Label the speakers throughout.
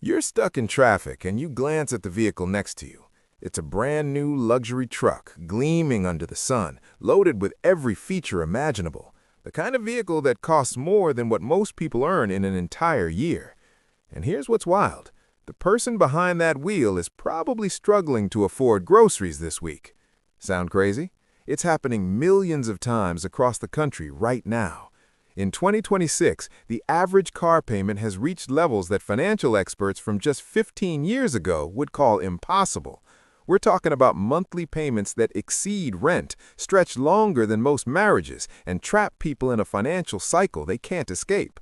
Speaker 1: You're stuck in traffic and you glance at the vehicle next to you. It's a brand new luxury truck, gleaming under the sun, loaded with every feature imaginable. The kind of vehicle that costs more than what most people earn in an entire year. And here's what's wild. The person behind that wheel is probably struggling to afford groceries this week. Sound crazy? It's happening millions of times across the country right now. In 2026, the average car payment has reached levels that financial experts from just 15 years ago would call impossible. We're talking about monthly payments that exceed rent, stretch longer than most marriages, and trap people in a financial cycle they can't escape.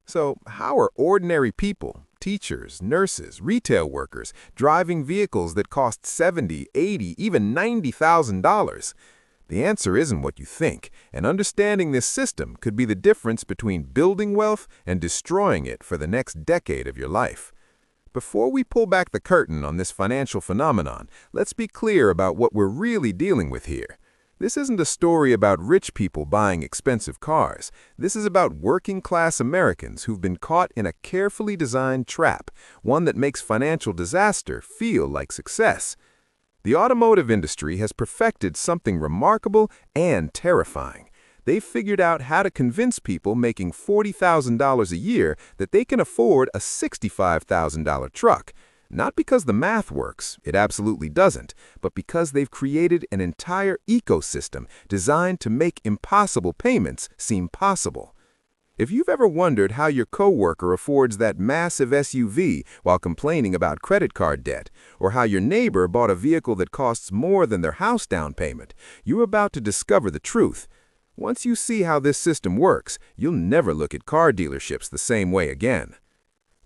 Speaker 1: So, how are ordinary people, teachers, nurses, retail workers, driving vehicles that cost $70, $80, even $90,000? The answer isn't what you think, and understanding this system could be the difference between building wealth and destroying it for the next decade of your life. Before we pull back the curtain on this financial phenomenon, let's be clear about what we're really dealing with here. This isn't a story about rich people buying expensive cars. This is about working-class Americans who've been caught in a carefully designed trap, one that makes financial disaster feel like success. The automotive industry has perfected something remarkable and terrifying. They've figured out how to convince people making $40,000 a year that they can afford a $65,000 truck. Not because the math works, it absolutely doesn't, but because they've created an entire ecosystem designed to make impossible payments seem possible. If you've ever wondered how your coworker affords that massive SUV while complaining about credit card debt, or how your neighbor bought a vehicle that costs more than their house down payment, you're about to discover the truth. Once you see how this system works, you'll never look at car dealerships the same way again.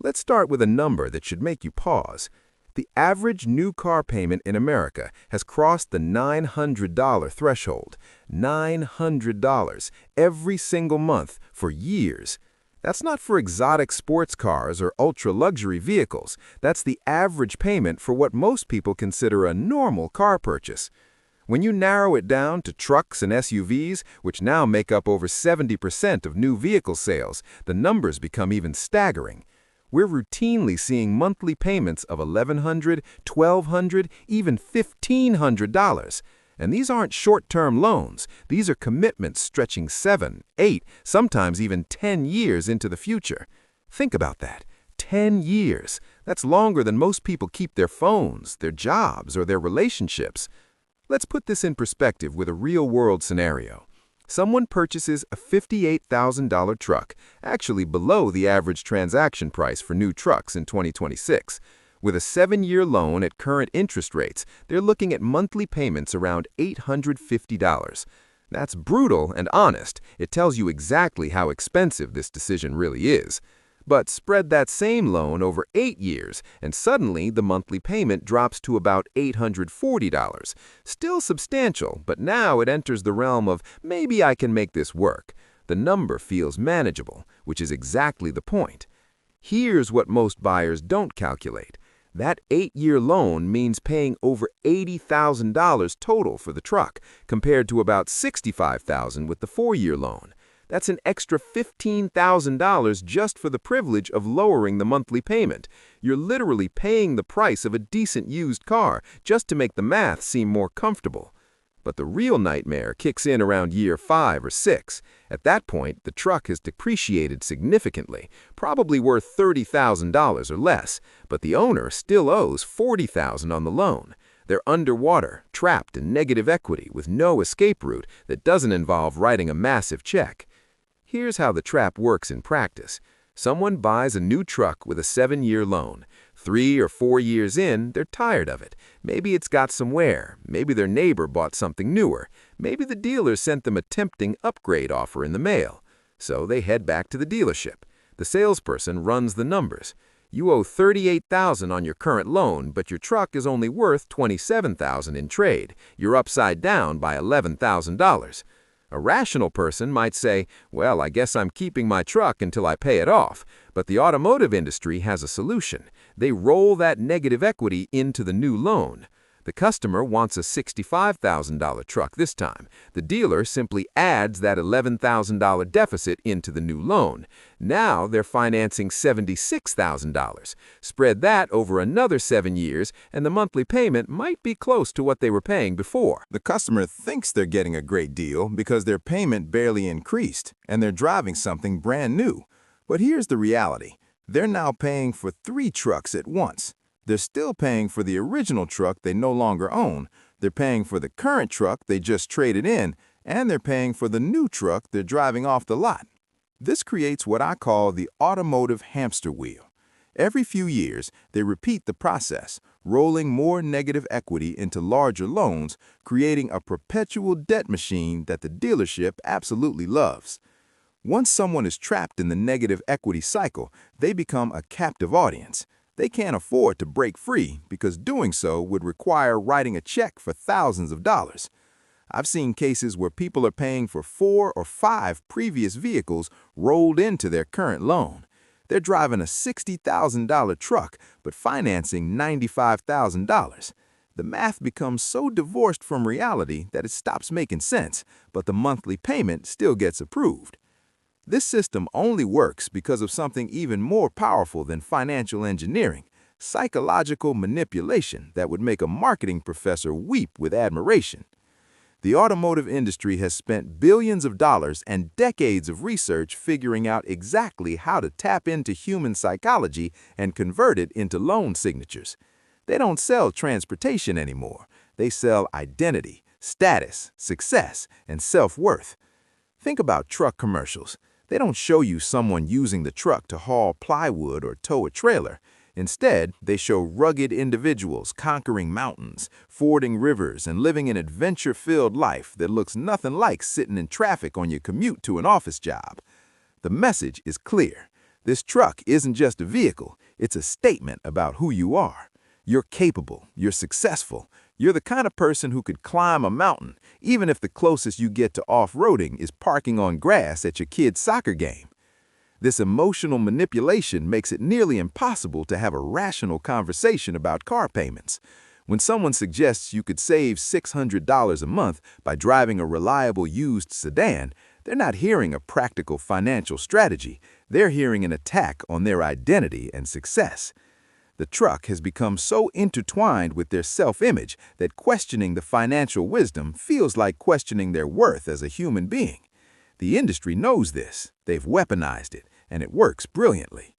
Speaker 1: Let's start with a number that should make you pause. The average new car payment in America has crossed the $900 threshold. $900 every single month for years. That's not for exotic sports cars or ultra-luxury vehicles. That's the average payment for what most people consider a normal car purchase. When you narrow it down to trucks and SUVs, which now make up over 70% of new vehicle sales, the numbers become even staggering. We're routinely seeing monthly payments of $1,100, $1,200, even $1,500. And these aren't short-term loans. These are commitments stretching 7, 8, sometimes even 10 years into the future. Think about that. 10 years. That's longer than most people keep their phones, their jobs, or their relationships. Let's put this in perspective with a real-world scenario. Someone purchases a $58,000 truck, actually below the average transaction price for new trucks in 2026. With a 7-year loan at current interest rates, they're looking at monthly payments around $850. That's brutal and honest. It tells you exactly how expensive this decision really is. But spread that same loan over 8 years, and suddenly the monthly payment drops to about $840. Still substantial, but now it enters the realm of maybe I can make this work. The number feels manageable, which is exactly the point. Here's what most buyers don't calculate. That 8-year loan means paying over $80,000 total for the truck, compared to about $65,000 with the 4-year loan. That's an extra $15,000 just for the privilege of lowering the monthly payment. You're literally paying the price of a decent used car just to make the math seem more comfortable. But the real nightmare kicks in around year 5 or 6. At that point, the truck has depreciated significantly, probably worth $30,000 or less, but the owner still owes $40,000 on the loan. They're underwater, trapped in negative equity with no escape route that doesn't involve writing a massive check. Here's how the trap works in practice. Someone buys a new truck with a 7-year loan. 3 or 4 years in, they're tired of it. Maybe it's got some wear. Maybe their neighbor bought something newer. Maybe the dealer sent them a tempting upgrade offer in the mail. So they head back to the dealership. The salesperson runs the numbers. You owe $38,000 on your current loan, but your truck is only worth $27,000 in trade. You're upside down by $11,000. A rational person might say, well, I guess I'm keeping my truck until I pay it off. But the automotive industry has a solution. They roll that negative equity into the new loan.
Speaker 2: The customer wants a $65,000 truck this time. The dealer simply adds that $11,000 deficit into the new loan. Now they're financing $76,000. Spread that over another 7 years, and the monthly payment might be close to what they were paying before.
Speaker 1: The customer thinks they're getting a great deal because their payment barely increased and they're driving something brand new. But here's the reality. They're now paying for 3 trucks at once. They're still paying for the original truck they no longer own. They're paying for the current truck they just traded in, and they're paying for the new truck they're driving off the lot. This creates what I call the automotive hamster wheel. Every few years, they repeat the process, rolling more negative equity into larger loans, creating a perpetual debt machine that the dealership absolutely loves. Once someone is trapped in the negative equity cycle, they become a captive audience. They can't afford to break free because doing so would require writing a check for thousands of dollars. I've seen cases where people are paying for 4 or 5 previous vehicles rolled into their current loan. They're driving a $60,000 truck but financing $95,000. The math becomes so divorced from reality that it stops making sense, but the monthly payment still gets approved. This system only works because of something even more powerful than financial engineering, psychological manipulation that would make a marketing professor weep with admiration. The automotive industry has spent billions of dollars and decades of research figuring out exactly how to tap into human psychology and convert it into loan signatures. They don't sell transportation anymore. They sell identity, status, success, and self-worth. Think about truck commercials. They don't show you someone using the truck to haul plywood or tow a trailer. Instead, they show rugged individuals conquering mountains, fording rivers, and living an adventure-filled life that looks nothing like sitting in traffic on your commute to an office job. The message is clear. This truck isn't just a vehicle, it's a statement about who you are. You're capable, you're successful, you're the kind of person who could climb a mountain, even if the closest you get to off-roading is parking on grass at your kid's soccer game. This emotional manipulation makes it nearly impossible to have a rational conversation about car payments. When someone suggests you could save $600 a month by driving a reliable used sedan, they're not hearing a practical financial strategy. They're hearing an attack on their identity and success. The truck has become so intertwined with their self-image that questioning the financial wisdom feels like questioning their worth as a human being. The industry knows this. They've weaponized it, and it works brilliantly.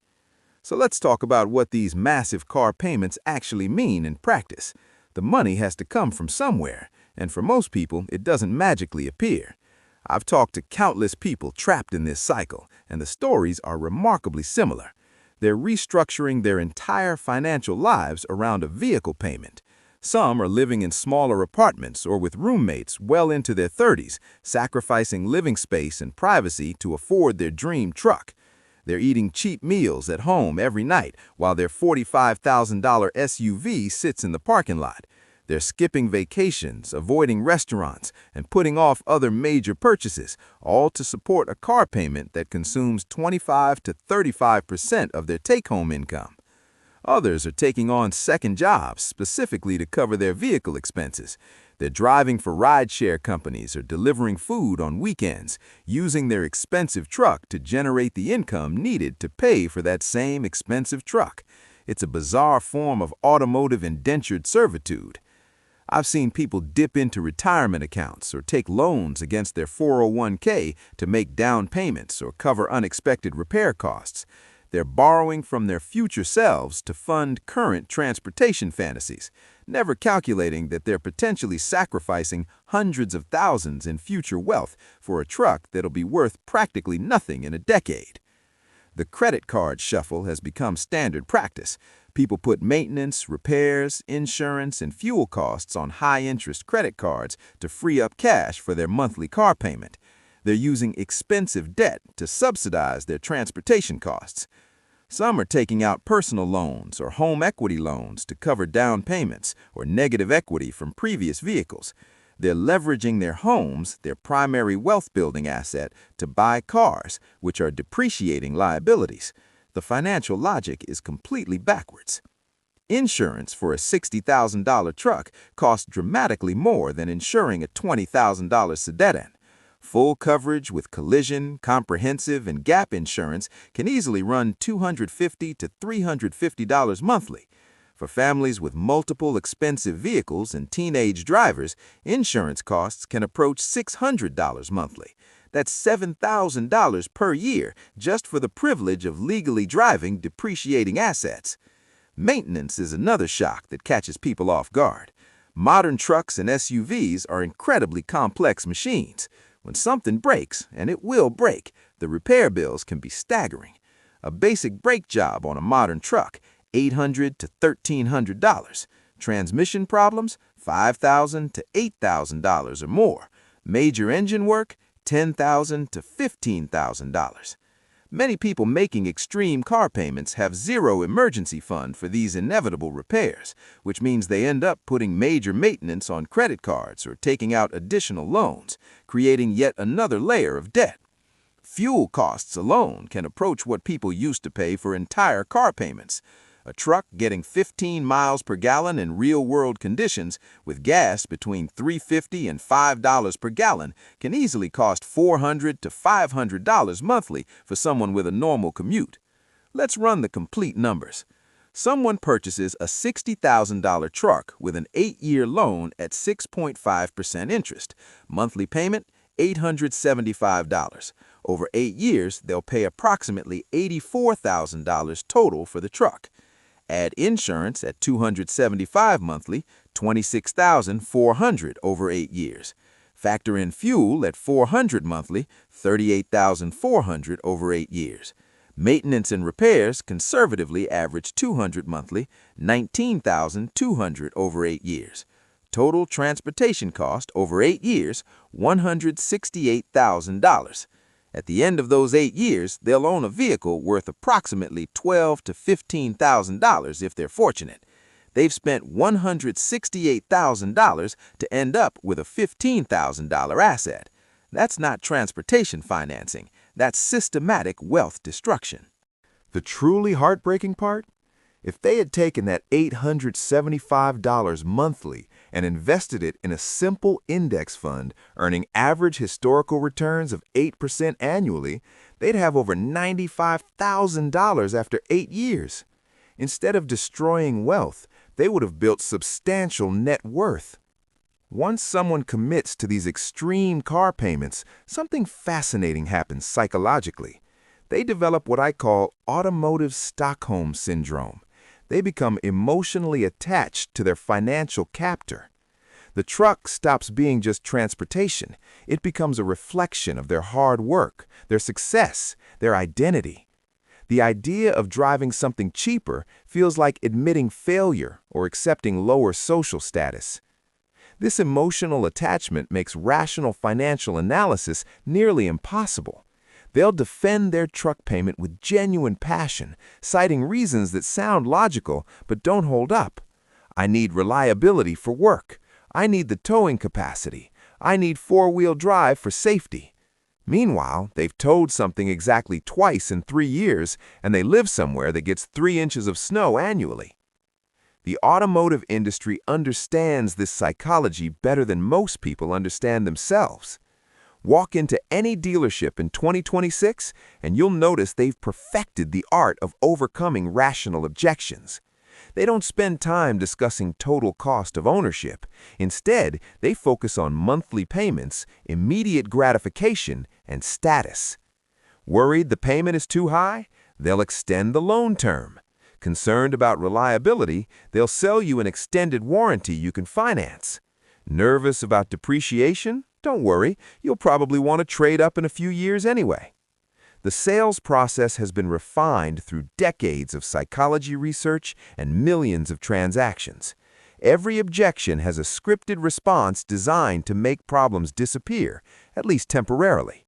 Speaker 1: So let's talk about what these massive car payments actually mean in practice. The money has to come from somewhere, and for most people, it doesn't magically appear. I've talked to countless people trapped in this cycle, and the stories are remarkably similar. They're restructuring their entire financial lives around a vehicle payment. Some are living in smaller apartments or with roommates well into their 30s, sacrificing living space and privacy to afford their dream truck. They're eating cheap meals at home every night while their $45,000 SUV sits in the parking lot. They're skipping vacations, avoiding restaurants, and putting off other major purchases, all to support a car payment that consumes 25 to 35% of their take-home income. Others are taking on second jobs specifically to cover their vehicle expenses. They're driving for rideshare companies or delivering food on weekends, using their expensive truck to generate the income needed to pay for that same expensive truck. It's a bizarre form of automotive indentured servitude. I've seen people dip into retirement accounts or take loans against their 401k to make down payments or cover unexpected repair costs. They're borrowing from their future selves to fund current transportation fantasies, never calculating that they're potentially sacrificing hundreds of thousands in future wealth for a truck that'll be worth practically nothing in a decade. The credit card shuffle has become standard practice. People put maintenance, repairs, insurance, and fuel costs on high-interest credit cards to free up cash for their monthly car payment. They're using expensive debt to subsidize their transportation costs. Some are taking out personal loans or home equity loans to cover down payments or negative equity from previous vehicles. They're leveraging their homes, their primary wealth-building asset, to buy cars, which are depreciating liabilities. The financial logic is completely backwards.
Speaker 2: Insurance for a $60,000 truck costs dramatically more than insuring a $20,000 sedan. Full coverage with collision, comprehensive, and gap insurance can easily run $250 to $350 monthly. For families with multiple expensive vehicles and teenage drivers, insurance costs can approach $600 monthly. That's $7,000 per year just for the privilege of legally driving depreciating assets. Maintenance is another shock that catches people off guard. Modern trucks and SUVs are incredibly complex machines. When something breaks, and it will break, the repair bills can be staggering. A basic brake job on a modern truck, $800 to $1,300. Transmission problems, $5,000 to $8,000 or more. Major engine work, $10,000 to $15,000. Many people making extreme car payments have zero emergency fund for these inevitable repairs, which means they end up putting major maintenance on credit cards or taking out additional loans, creating yet another layer of debt. Fuel costs alone can approach what people used to pay for entire car payments. A truck getting 15 miles per gallon in real-world conditions with gas between $3.50 and $5 per gallon can easily cost $400 to $500 monthly for someone with a normal commute. Let's run the complete numbers. Someone purchases a $60,000 truck with an 8-year loan at 6.5% interest. Monthly payment, $875. Over 8 years, they'll pay approximately $84,000 total for the truck. Add insurance at $275 monthly, $26,400 over 8 years. Factor in fuel at $400 monthly, $38,400 over 8 years. Maintenance and repairs conservatively average $200 monthly, $19,200 over 8 years. Total transportation cost over 8 years, $168,000. At the end of those 8 years, they'll own a vehicle worth approximately $12,000 to $15,000 if they're fortunate. They've spent $168,000 to end up with a $15,000 asset. That's not transportation financing. That's systematic wealth destruction.
Speaker 1: The truly heartbreaking part? If they had taken that $875 monthly and invested it in a simple index fund, earning average historical returns of 8% annually, they'd have over $95,000 after 8 years. Instead of destroying wealth, they would have built substantial net worth. Once someone commits to these extreme car payments, something fascinating happens psychologically. They develop what I call automotive Stockholm syndrome. They become emotionally attached to their financial captor. The truck stops being just transportation. It becomes a reflection of their hard work, their success, their identity. The idea of driving something cheaper feels like admitting failure or accepting lower social status. This emotional attachment makes rational financial analysis nearly impossible. They'll defend their truck payment with genuine passion, citing reasons that sound logical but don't hold up. I need reliability for work. I need the towing capacity. I need four-wheel drive for safety. Meanwhile, they've towed something exactly twice in 3 years, and they live somewhere that gets 3 inches of snow annually. The automotive industry understands this psychology better than most people understand themselves. Walk into any dealership in 2026 and you'll notice they've perfected the art of overcoming rational objections. They don't spend time discussing total cost of ownership. Instead, they focus on monthly payments, immediate gratification, and status. Worried the payment is too high? They'll extend the loan term. Concerned about reliability? They'll sell you an extended warranty you can finance. Nervous about depreciation? Don't worry, you'll probably want to trade up in a few years anyway. The sales process has been refined through decades of psychology research and millions of transactions. Every objection has a scripted response designed to make problems disappear, at least temporarily.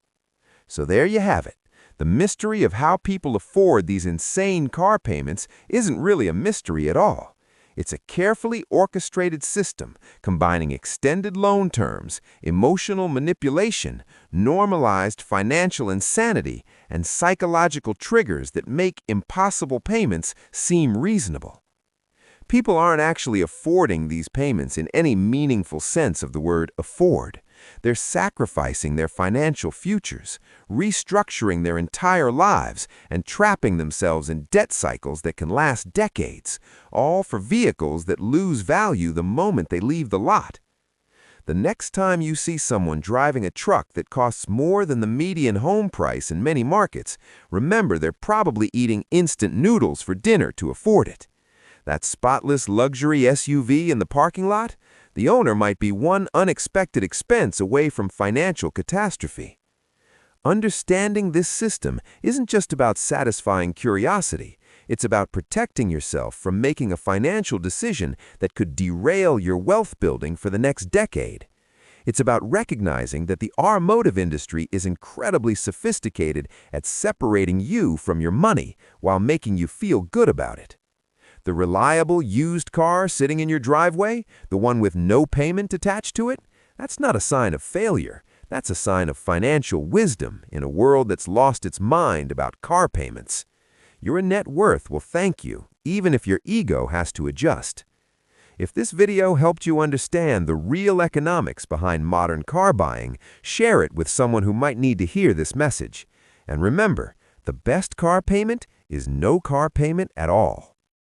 Speaker 1: So there you have it. The mystery of how people afford these insane car payments isn't really a mystery at all. It's a carefully orchestrated system combining extended loan terms, emotional manipulation, normalized financial insanity, and psychological triggers that make impossible payments seem reasonable.
Speaker 2: People aren't actually affording these payments in any meaningful sense of the word afford. They're sacrificing their financial futures, restructuring their entire lives, and trapping themselves in debt cycles that can last decades, all for vehicles that lose value the moment they leave the lot. The next time you see someone driving a truck that costs more than the median home price in many markets, remember they're probably eating instant noodles for dinner to afford it. That spotless luxury SUV in the parking lot? The owner might be one unexpected expense away from financial catastrophe. Understanding this system isn't just about satisfying curiosity. It's about protecting yourself from making a financial decision that could derail your wealth building for the next decade. It's about recognizing that the automotive industry is incredibly sophisticated at separating you from your money while making you feel good about it. The reliable used car sitting in your driveway, the one with no payment attached to it, that's not a sign of failure. That's a sign of financial wisdom in a world that's lost its mind about car payments. Your net worth will thank you, even if your ego has to adjust. If this video helped you understand the real economics behind modern car buying, share it with someone who might need to hear this message. And remember, the best car payment is no car payment at all.